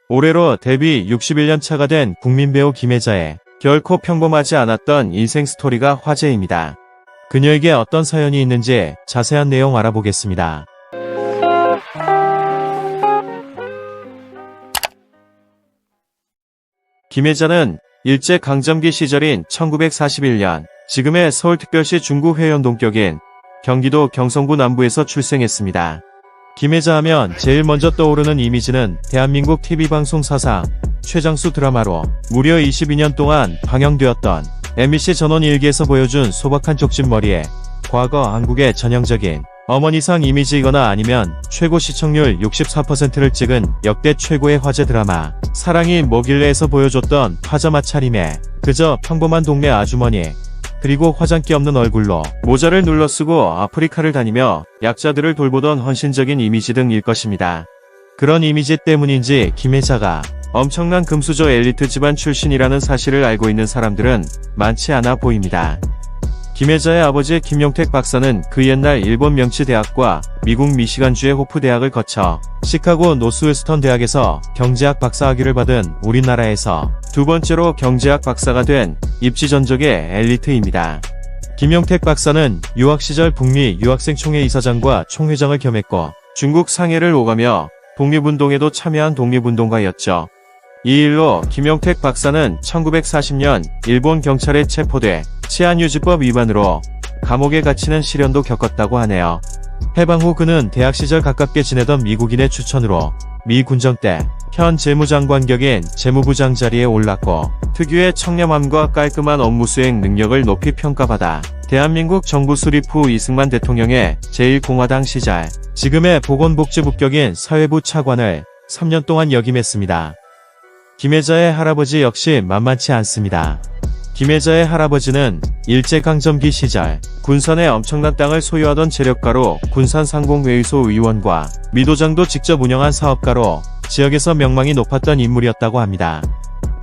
올해로 데뷔 61년 차가 된 국민 배우 김혜자의 결코 평범하지 않았던 인생 스토리가 화제입니다. 그녀에게 어떤 사연이 있는지 자세한 내용 알아보겠습니다. 김혜자는 일제강점기 시절인 1941년 지금의 서울특별시 중구 회원동 격인 경기도 경성구 남부에서 출생했습니다. 김혜자 하면 제일 먼저 떠오르는 이미지는 대한민국 TV방송 사상 최장수 드라마로 무려 22년 동안 방영되었던 MBC 전원 일기에서 보여준 소박한 족진머리에 과거 한국의 전형적인 어머니상 이미지이거나 아니면 최고 시청률 64%를 찍은 역대 최고의 화제 드라마 사랑이 뭐길래에서 보여줬던 파자마 차림에 그저 평범한 동네 아주머니 그리고 화장기 없는 얼굴로 모자를 눌러쓰고 아프리카를 다니며 약자들을 돌보던 헌신적인 이미지 등일 것입니다. 그런 이미지 때문인지 김혜자가 엄청난 금수저 엘리트 집안 출신이라는 사실을 알고 있는 사람들은 많지 않아 보입니다. 김혜자의 아버지 김용택 박사는 그 옛날 일본 명치대학과 미국 미시간주의 호프 대학을 거쳐 시카고 노스웨스턴 대학에서 경제학 박사학위를 받은 우리나라에서 두 번째로 경제학 박사가 된 입지 전적의 엘리트입니다. 김용택 박사는 유학 시절 북미 유학생 총회 이사장과 총회장을 겸했고 중국 상해를 오가며 독립운동에도 참여한 독립운동가였죠. 이 일로 김용택 박사는 1940년 일본 경찰에 체포돼 치안유지법 위반으로 감옥에 갇히는 시련도 겪었다고 하네요. 해방 후 그는 대학 시절 가깝게 지내던 미국인의 추천으로 미 군정 때 현 재무장관 격인 재무부장 자리에 올랐고 특유의 청렴함과 깔끔한 업무 수행 능력을 높이 평가받아 대한민국 정부 수립 후 이승만 대통령의 제1공화당 시절 지금의 보건복지부 격인 사회부 차관을 3년 동안 역임했습니다. 김혜자의 할아버지 역시 만만치 않습니다. 김혜자의 할아버지는 일제강점기 시절 군산에 엄청난 땅을 소유하던 재력가로 군산상공회의소 의원과 미도장도 직접 운영한 사업가로 지역에서 명망이 높았던 인물이었다고 합니다.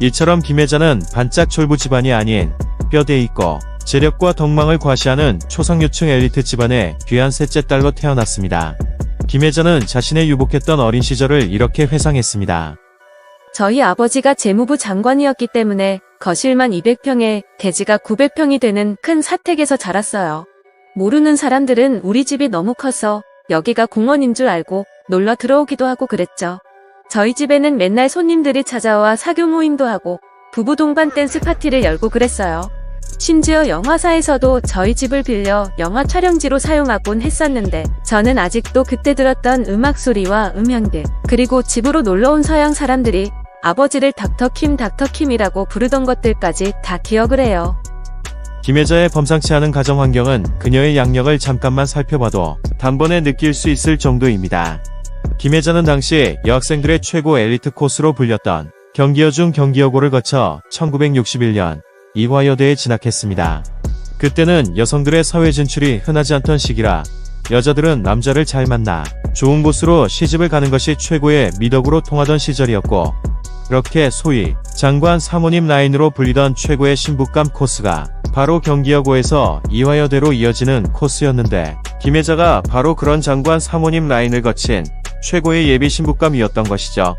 이처럼 김혜자는 반짝 졸부 집안이 아닌 뼈대 있고 재력과 덕망을 과시하는 초상류층 엘리트 집안의 귀한 셋째 딸로 태어났습니다. 김혜자는 자신의 유복했던 어린 시절을 이렇게 회상했습니다. 저희 아버지가 재무부 장관이었기 때문에 거실만 200평에 대지가 900평이 되는 큰 사택에서 자랐어요. 모르는 사람들은 우리 집이 너무 커서 여기가 공원인 줄 알고 놀러 들어오기도 하고 그랬죠. 저희 집에는 맨날 손님들이 찾아와 사교 모임도 하고 부부 동반 댄스 파티를 열고 그랬어요. 심지어 영화사에서도 저희 집을 빌려 영화 촬영지로 사용하곤 했었는데 저는 아직도 그때 들었던 음악 소리와 음향들 그리고 집으로 놀러온 서양 사람들이 아버지를 닥터킴이라고 부르던 것들까지 다 기억을 해요. 김혜자의 범상치 않은 가정 환경은 그녀의 양력을 잠깐만 살펴봐도 단번에 느낄 수 있을 정도입니다. 김혜자는 당시 여학생들의 최고 엘리트 코스로 불렸던 경기여중 경기여고를 거쳐 1961년 이화여대에 진학했습니다. 그때는 여성들의 사회 진출이 흔하지 않던 시기라 여자들은 남자를 잘 만나 좋은 곳으로 시집을 가는 것이 최고의 미덕으로 통하던 시절이었고 그렇게 소위 장관 사모님 라인으로 불리던 최고의 신부감 코스가 바로 경기여고에서 이화여대로 이어지는 코스였는데 김혜자가 바로 그런 장관 사모님 라인을 거친 최고의 예비 신부감이었던 것이죠.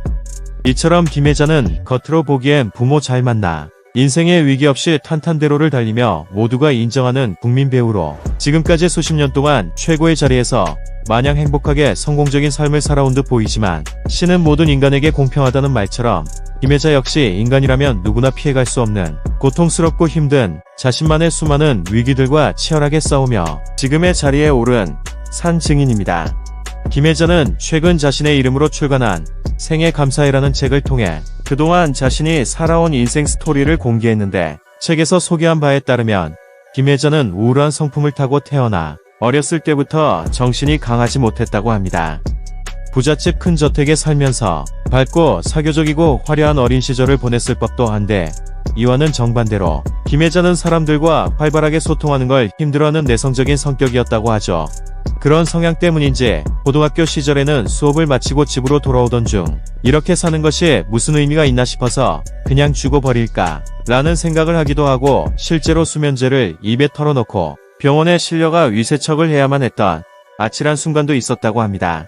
이처럼 김혜자는 겉으로 보기엔 부모 잘 만나 인생의 위기 없이 탄탄대로를 달리며 모두가 인정하는 국민 배우로 지금까지 수십 년 동안 최고의 자리에서 마냥 행복하게 성공적인 삶을 살아온 듯 보이지만 신은 모든 인간에게 공평하다는 말처럼 김혜자 역시 인간이라면 누구나 피해갈 수 없는 고통스럽고 힘든 자신만의 수많은 위기들과 치열하게 싸우며 지금의 자리에 오른 산 증인입니다. 김혜자는 최근 자신의 이름으로 출간한 생에 감사해라는 책을 통해 그동안 자신이 살아온 인생 스토리를 공개했는데 책에서 소개한 바에 따르면 김혜자는 우울한 성품을 타고 태어나 어렸을 때부터 정신이 강하지 못했다고 합니다. 부잣집 큰 저택에 살면서 밝고 사교적이고 화려한 어린 시절을 보냈을 법도 한데 이와는 정반대로 김혜자는 사람들과 활발하게 소통하는 걸 힘들어하는 내성적인 성격이었다고 하죠. 그런 성향 때문인지 고등학교 시절에는 수업을 마치고 집으로 돌아오던 중 이렇게 사는 것이 무슨 의미가 있나 싶어서 그냥 죽어버릴까 라는 생각을 하기도 하고 실제로 수면제를 입에 털어놓고 병원에 실려가 위세척을 해야만 했던 아찔한 순간도 있었다고 합니다.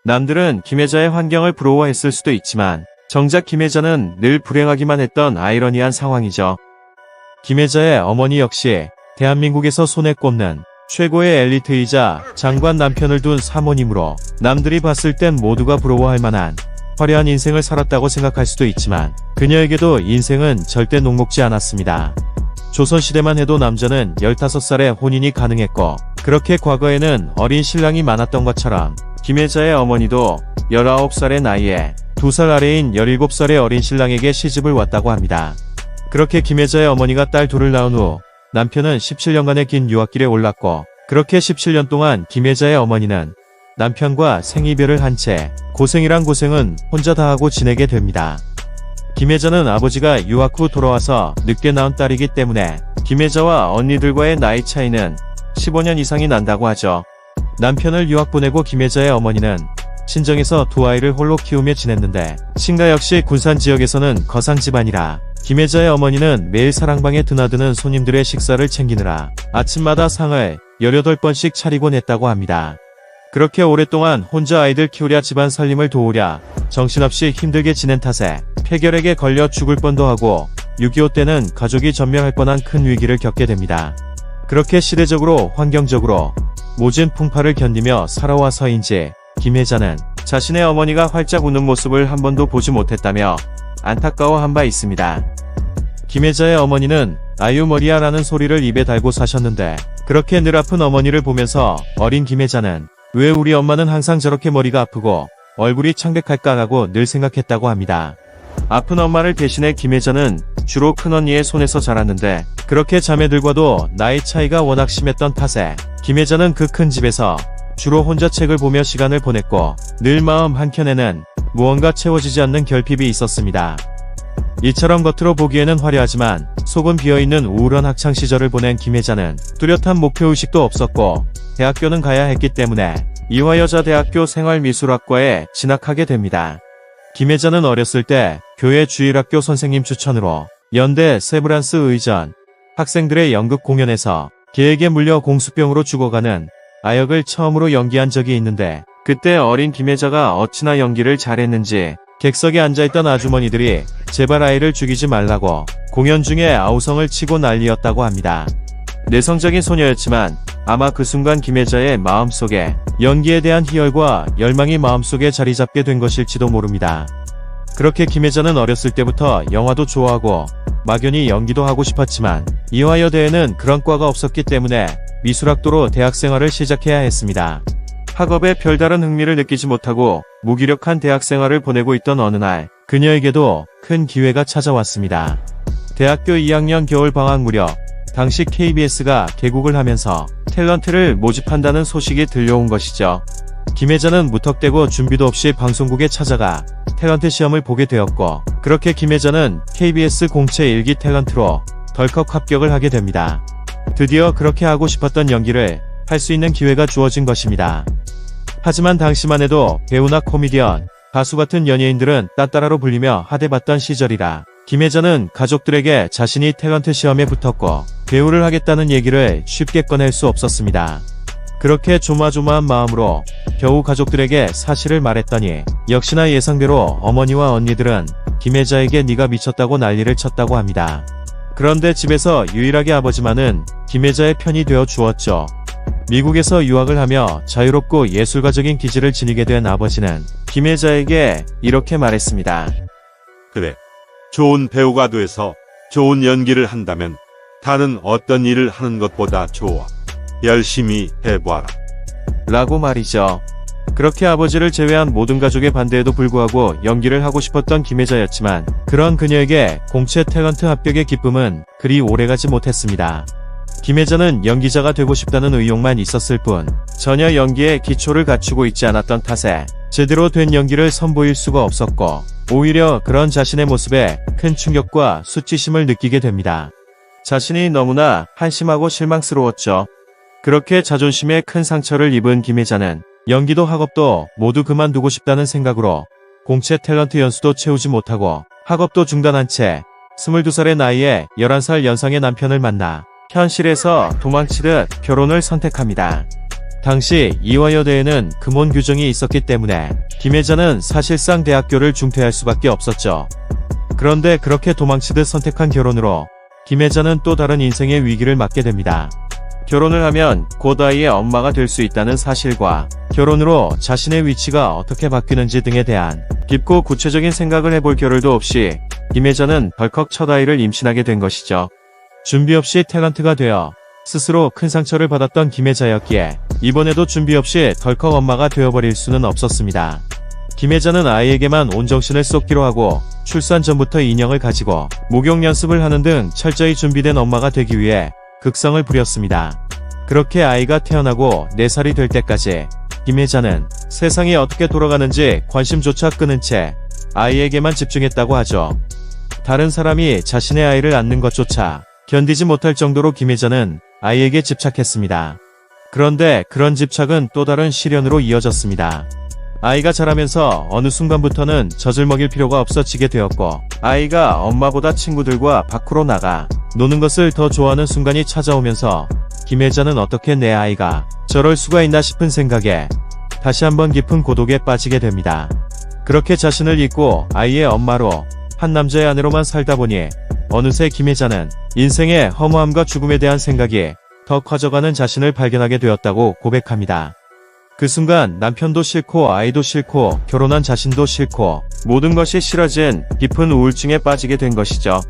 남들은 김혜자의 환경을 부러워했을 수도 있지만 정작 김혜자는 늘 불행하기만 했던 아이러니한 상황이죠. 김혜자의 어머니 역시 대한민국에서 손에 꼽는 최고의 엘리트이자 장관 남편을 둔 사모님으로 남들이 봤을 땐 모두가 부러워할 만한 화려한 인생을 살았다고 생각할 수도 있지만 그녀에게도 인생은 절대 녹록지 않았습니다. 조선시대만 해도 남자는 15살에 혼인이 가능했고 그렇게 과거에는 어린 신랑이 많았던 것처럼 김혜자의 어머니도 19살의 나이에 2살 아래인 17살의 어린 신랑에게 시집을 왔다고 합니다. 그렇게 김혜자의 어머니가 딸 둘을 낳은 후 남편은 17년간의 긴 유학길에 올랐고 그렇게 17년 동안 김혜자의 어머니는 남편과 생이별을 한 채 고생이란 고생은 혼자 다 하고 지내게 됩니다. 김혜자는 아버지가 유학 후 돌아와서 늦게 낳은 딸이기 때문에 김혜자와 언니들과의 나이 차이는 15년 이상이 난다고 하죠. 남편을 유학 보내고 김혜자의 어머니는 친정에서 두 아이를 홀로 키우며 지냈는데 친가 역시 군산 지역에서는 거상 집안이라 김혜자의 어머니는 매일 사랑방에 드나드는 손님들의 식사를 챙기느라 아침마다 상을 18번씩 차리곤 했다고 합니다. 그렇게 오랫동안 혼자 아이들 키우랴 집안 살림을 도우랴 정신없이 힘들게 지낸 탓에 폐결핵에 걸려 죽을 뻔도 하고 6.25 때는 가족이 전멸할 뻔한 큰 위기를 겪게 됩니다. 그렇게 시대적으로 환경적으로 모진 풍파를 견디며 살아와서인지 김혜자는 자신의 어머니가 활짝 웃는 모습을 한 번도 보지 못했다며 안타까워한 바 있습니다. 김혜자의 어머니는 아유 머리야라는 소리를 입에 달고 사셨는데 그렇게 늘 아픈 어머니를 보면서 어린 김혜자는 왜 우리 엄마는 항상 저렇게 머리가 아프고 얼굴이 창백할까라고 늘 생각했다고 합니다. 아픈 엄마를 대신해 김혜자는 주로 큰언니의 손에서 자랐는데 그렇게 자매들과도 나이 차이가 워낙 심했던 탓에 김혜자는 그 큰 집에서 주로 혼자 책을 보며 시간을 보냈고 늘 마음 한켠에는 무언가 채워지지 않는 결핍이 있었습니다. 이처럼 겉으로 보기에는 화려하지만 속은 비어있는 우울한 학창시절을 보낸 김혜자는 뚜렷한 목표의식도 없었고 대학교는 가야 했기 때문에 이화여자대학교 생활미술학과에 진학하게 됩니다. 김혜자는 어렸을 때 교회 주일학교 선생님 추천으로 연대 세브란스 의전 학생들의 연극 공연에서 개에게 물려 공수병으로 죽어가는 아역을 처음으로 연기한 적이 있는데 그때 어린 김혜자가 어찌나 연기를 잘했는지 객석에 앉아있던 아주머니들이 제발 아이를 죽이지 말라고 공연 중에 아우성을 치고 난리였다고 합니다. 내성적인 소녀였지만 아마 그 순간 김혜자의 마음속에 연기에 대한 희열과 열망이 마음속에 자리 잡게 된 것일지도 모릅니다. 그렇게 김혜자는 어렸을 때부터 영화도 좋아하고 막연히 연기도 하고 싶었지만 이화여대에는 그런 과가 없었기 때문에 미술학도로 대학생활을 시작해야 했습니다. 학업에 별다른 흥미를 느끼지 못하고 무기력한 대학생활을 보내고 있던 어느 날 그녀에게도 큰 기회가 찾아왔습니다. 대학교 2학년 겨울방학 무렵 당시 KBS가 개국을 하면서 탤런트를 모집한다는 소식이 들려온 것이죠. 김혜자는 무턱대고 준비도 없이 방송국에 찾아가 탤런트 시험을 보게 되었고 그렇게 김혜자는 KBS 공채 1기 탤런트로 덜컥 합격을 하게 됩니다. 드디어 그렇게 하고 싶었던 연기를 할 수 있는 기회가 주어진 것입니다. 하지만 당시만 해도 배우나 코미디언, 가수 같은 연예인들은 딴따라로 불리며 하대받던 시절이라 김혜자는 가족들에게 자신이 탤런트 시험에 붙었고 배우를 하겠다는 얘기를 쉽게 꺼낼 수 없었습니다. 그렇게 조마조마한 마음으로 겨우 가족들에게 사실을 말했더니 역시나 예상대로 어머니와 언니들은 김혜자에게 네가 미쳤다고 난리를 쳤다고 합니다. 그런데 집에서 유일하게 아버지만은 김혜자의 편이 되어 주었죠. 미국에서 유학을 하며 자유롭고 예술가적인 기질을 지니게 된 아버지는 김혜자에게 이렇게 말했습니다. 그래. 좋은 배우가 돼서 좋은 연기를 한다면 다른 어떤 일을 하는 것보다 좋아. 열심히 해봐라. 라고 말이죠. 그렇게 아버지를 제외한 모든 가족의 반대에도 불구하고 연기를 하고 싶었던 김혜자였지만 그런 그녀에게 공채 탤런트 합격의 기쁨은 그리 오래가지 못했습니다. 김혜자는 연기자가 되고 싶다는 의욕만 있었을 뿐 전혀 연기에 기초를 갖추고 있지 않았던 탓에 제대로 된 연기를 선보일 수가 없었고 오히려 그런 자신의 모습에 큰 충격과 수치심을 느끼게 됩니다. 자신이 너무나 한심하고 실망스러웠죠. 그렇게 자존심에 큰 상처를 입은 김혜자는 연기도 학업도 모두 그만두고 싶다는 생각으로 공채 탤런트 연수도 채우지 못하고 학업도 중단한 채 22살의 나이에 11살 연상의 남편을 만나 현실에서 도망치듯 결혼을 선택합니다. 당시 이화여대에는 금혼 규정이 있었기 때문에 김혜자는 사실상 대학교를 중퇴할 수밖에 없었죠. 그런데 그렇게 도망치듯 선택한 결혼으로 김혜자는 또 다른 인생의 위기를 맞게 됩니다. 결혼을 하면 곧 아이의 엄마가 될 수 있다는 사실과 결혼으로 자신의 위치가 어떻게 바뀌는지 등에 대한 깊고 구체적인 생각을 해볼 겨를도 없이 김혜자는 덜컥 첫 아이를 임신하게 된 것이죠. 준비 없이 탤런트가 되어 스스로 큰 상처를 받았던 김혜자였기에 이번에도 준비 없이 덜컥 엄마가 되어버릴 수는 없었습니다. 김혜자는 아이에게만 온 정신을 쏟기로 하고 출산 전부터 인형을 가지고 목욕 연습을 하는 등 철저히 준비된 엄마가 되기 위해 극성을 부렸습니다. 그렇게 아이가 태어나고 4살이 될 때까지 김혜자는 세상이 어떻게 돌아가는지 관심조차 끊은 채 아이에게만 집중했다고 하죠. 다른 사람이 자신의 아이를 안는 것조차 견디지 못할 정도로 김혜자는 아이에게 집착했습니다. 그런데 그런 집착은 또 다른 시련으로 이어졌습니다. 아이가 자라면서 어느 순간부터는 젖을 먹일 필요가 없어지게 되었고 아이가 엄마보다 친구들과 밖으로 나가 노는 것을 더 좋아하는 순간이 찾아오면서 김혜자는 어떻게 내 아이가 저럴 수가 있나 싶은 생각에 다시 한번 깊은 고독에 빠지게 됩니다. 그렇게 자신을 잊고 아이의 엄마로 한 남자의 아내로만 살다 보니 어느새 김혜자는 인생의 허무함과 죽음에 대한 생각이 더 커져가는 자신을 발견하게 되었다고 고백합니다. 그 순간 남편도 싫고 아이도 싫고 결혼한 자신도 싫고 모든 것이 싫어진 깊은 우울증에 빠지게 된 것이죠.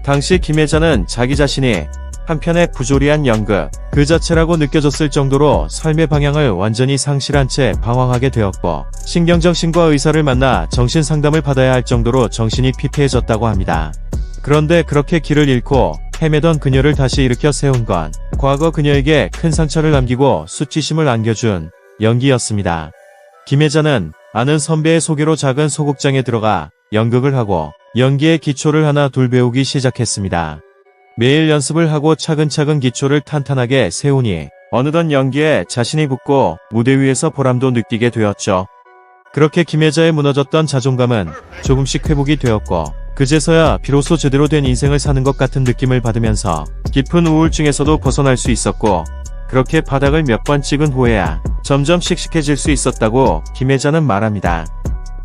당시 김혜자는 자기 자신이 한편의 부조리한 연극 그 자체라고 느껴졌을 정도로 삶의 방향을 완전히 상실한 채 방황하게 되었고 신경정신과 의사를 만나 정신상담을 받아야 할 정도로 정신이 피폐해졌다고 합니다. 그런데 그렇게 길을 잃고 헤매던 그녀를 다시 일으켜 세운 건 과거 그녀에게 큰 상처를 남기고 수치심을 안겨준 연기였습니다. 김혜자는 아는 선배의 소개로 작은 소극장에 들어가 연극을 하고 연기의 기초를 하나 둘 배우기 시작했습니다. 매일 연습을 하고 차근차근 기초를 탄탄하게 세우니 어느덧 연기에 자신이 붙고 무대 위에서 보람도 느끼게 되었죠. 그렇게 김혜자의 무너졌던 자존감은 조금씩 회복이 되었고 그제서야 비로소 제대로 된 인생을 사는 것 같은 느낌을 받으면서 깊은 우울증에서도 벗어날 수 있었고 그렇게 바닥을 몇 번 찍은 후에야 점점 씩씩해질 수 있었다고 김혜자는 말합니다.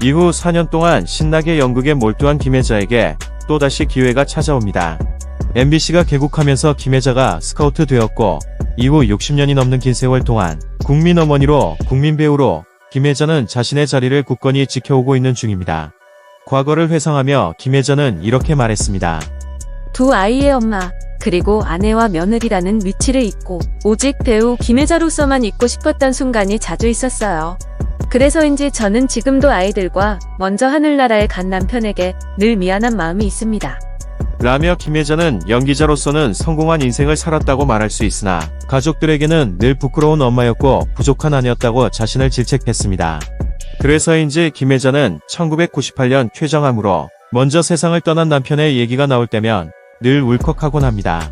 이후 4년 동안 신나게 연극에 몰두한 김혜자에게 또다시 기회가 찾아옵니다. MBC가 개국하면서 김혜자가 스카우트 되었고 이후 60년이 넘는 긴 세월 동안 국민 어머니로 국민 배우로 김혜자는 자신의 자리를 굳건히 지켜오고 있는 중입니다. 과거를 회상하며 김혜자는 이렇게 말했습니다. 두 아이의 엄마, 그리고 아내와 며느리라는 위치를 잊고 오직 배우 김혜자로서만 있고 싶었던 순간이 자주 있었어요. 그래서인지 저는 지금도 아이들과 먼저 하늘나라에 간 남편에게 늘 미안한 마음이 있습니다. 라며 김혜자는 연기자로서는 성공한 인생을 살았다고 말할 수 있으나 가족들에게는 늘 부끄러운 엄마였고 부족한 아내였다고 자신을 질책했습니다. 그래서인지 김혜자는 1998년 퇴정암으로 먼저 세상을 떠난 남편의 얘기가 나올 때면 늘 울컥하곤 합니다.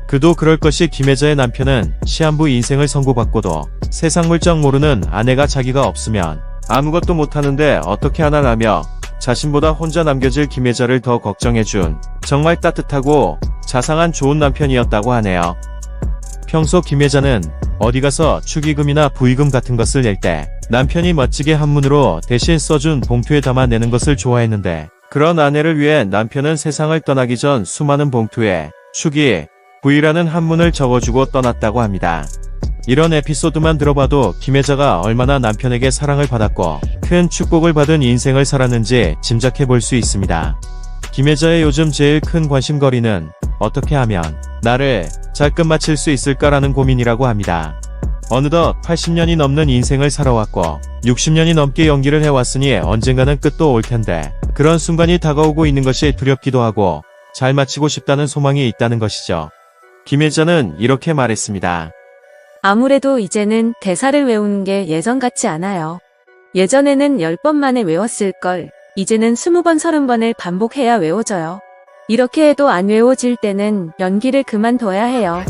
그도 그럴 것이 김혜자의 남편은 시한부 인생을 선고받고도 세상 물정 모르는 아내가 자기가 없으면 아무것도 못하는데 어떻게 하나라며 자신보다 혼자 남겨질 김혜자를 더 걱정해준 정말 따뜻하고 자상한 좋은 남편이었다고 하네요. 평소 김혜자는 어디 가서 축의금이나 부의금 같은 것을 낼 때 남편이 멋지게 한문으로 대신 써준 봉투에 담아 내는 것을 좋아했는데 그런 아내를 위해 남편은 세상을 떠나기 전 수많은 봉투에 축의, 부의라는 한문을 적어주고 떠났다고 합니다. 이런 에피소드만 들어봐도 김혜자가 얼마나 남편에게 사랑을 받았고 큰 축복을 받은 인생을 살았는지 짐작해 볼 수 있습니다. 김혜자의 요즘 제일 큰 관심거리는 어떻게 하면 나를 잘 끝마칠 수 있을까라는 고민이라고 합니다. 어느덧 80년이 넘는 인생을 살아왔고 60년이 넘게 연기를 해왔으니 언젠가는 끝도 올 텐데 그런 순간이 다가오고 있는 것이 두렵기도 하고 잘 마치고 싶다는 소망이 있다는 것이죠. 김혜자는 이렇게 말했습니다. 아무래도 이제는 대사를 외우는 게 예전 같지 않아요. 예전에는 10번 만에 외웠을걸. 이제는 20번, 30번을 반복해야 외워져요. 이렇게 해도 안 외워질 때는 연기를 그만둬야 해요.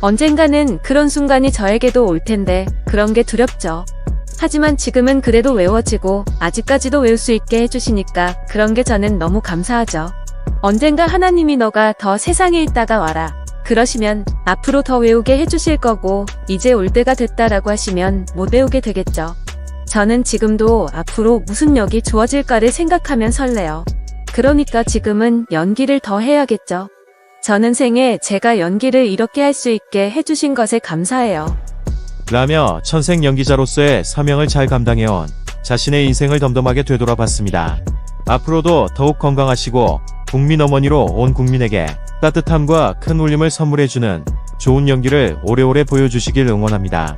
언젠가는 그런 순간이 저에게도 올 텐데 그런 게 두렵죠. 하지만 지금은 그래도 외워지고 아직까지도 외울 수 있게 해주시니까 그런 게 저는 너무 감사하죠. 언젠가 하나님이 너가 더 세상에 있다가 와라. 그러시면 앞으로 더 외우게 해주실 거고 이제 올 때가 됐다라고 하시면 못 외우게 되겠죠. 저는 지금도 앞으로 무슨 역이 주어질까를 생각하면 설레요. 그러니까 지금은 연기를 더 해야겠죠. 저는 생에 제가 연기를 이렇게 할 수 있게 해주신 것에 감사해요. 라며 천생 연기자로서의 사명을 잘 감당해온 자신의 인생을 덤덤하게 되돌아봤습니다. 앞으로도 더욱 건강하시고 국민 어머니로 온 국민에게 따뜻함과 큰 울림을 선물해주는 좋은 연기를 오래오래 보여주시길 응원합니다.